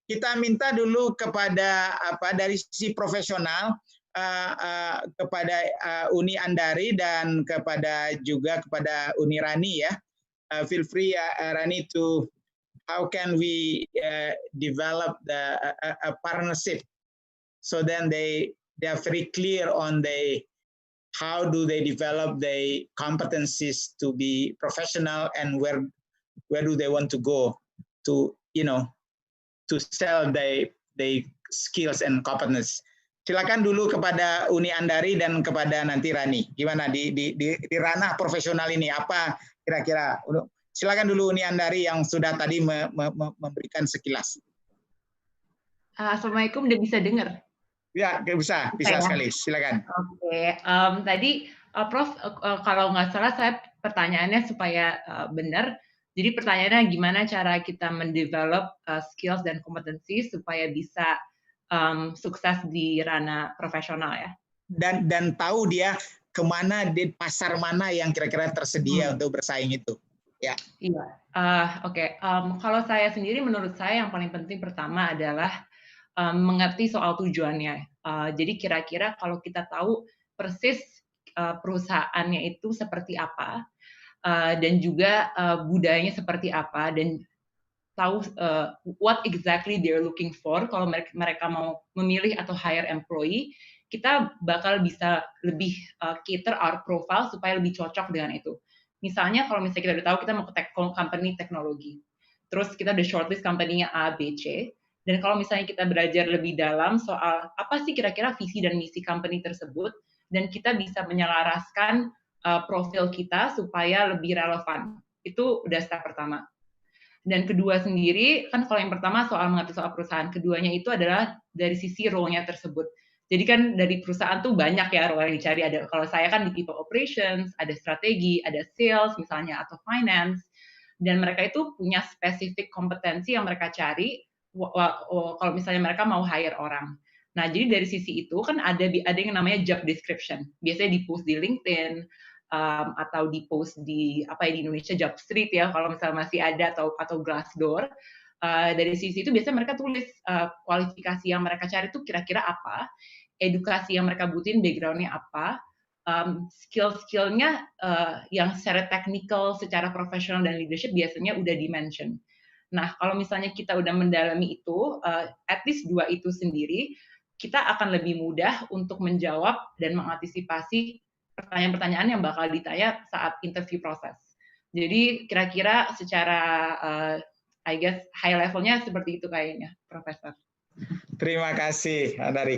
kita minta dulu kepada dari sisi profesional kepada Uni Andari dan juga kepada Uni Rani ya. Feel free Rani to how can we develop a partnership so then they are very clear on how do they develop the competencies to be professional and where do they want to go to to sell the skills and competence. Silakan dulu kepada Uni Andari dan kepada nanti Rani. Gimana di ranah profesional ini apa kira-kira? Silakan dulu Uni Andari yang sudah tadi memberikan sekilas. Assalamualaikum, udah bisa dengar? Ya, bisa sekali. Silakan. Oke, tadi Prof, kalau nggak salah saya pertanyaannya supaya benar. Jadi pertanyaannya gimana cara kita mendevelop skills dan kompetensi supaya bisa sukses di ranah profesional ya. Dan tahu dia kemana di pasar mana yang kira-kira tersedia untuk bersaing itu. Ya. Iya. Oke. Kalau saya sendiri, menurut saya yang paling penting pertama adalah mengerti soal tujuannya. Jadi kira-kira kalau kita tahu persis perusahaannya itu seperti apa dan juga budayanya seperti apa dan tahu what exactly they're looking for, kalau mereka mau memilih atau hire employee, kita bakal bisa lebih cater our profile supaya lebih cocok dengan itu. Misalnya kalau misalnya kita udah tahu kita mau ke company teknologi, terus kita udah shortlist company-nya A, B, C, dan kalau misalnya kita belajar lebih dalam soal apa sih kira-kira visi dan misi company tersebut, dan kita bisa menyelaraskan profil kita supaya lebih relevan. Itu udah step pertama. Dan kedua sendiri, kan kalau yang pertama soal mengerti soal perusahaan, keduanya itu adalah dari sisi role-nya tersebut. Jadi kan dari perusahaan tuh banyak ya role yang dicari. Kalau saya kan di people operations, ada strategi, ada sales misalnya, atau finance. Dan mereka itu punya spesifik kompetensi yang mereka cari kalau misalnya mereka mau hire orang. Nah, jadi dari sisi itu kan ada yang namanya job description. Biasanya di-post di LinkedIn, atau di-post di di Indonesia Jobstreet ya, kalau misalnya masih ada, atau Glassdoor. Dari sisi itu biasanya mereka tulis kualifikasi yang mereka cari itu kira-kira apa, edukasi yang mereka butuhin background-nya apa, skill-skillnya yang secara technical, secara profesional dan leadership biasanya udah di-mention. Nah, kalau misalnya kita udah mendalami itu, at least 2 itu sendiri, kita akan lebih mudah untuk menjawab dan mengantisipasi pertanyaan-pertanyaan yang bakal ditanya saat interview proses. Jadi kira-kira secara I guess high level-nya seperti itu kayaknya, Profesor. Terima kasih, Andari.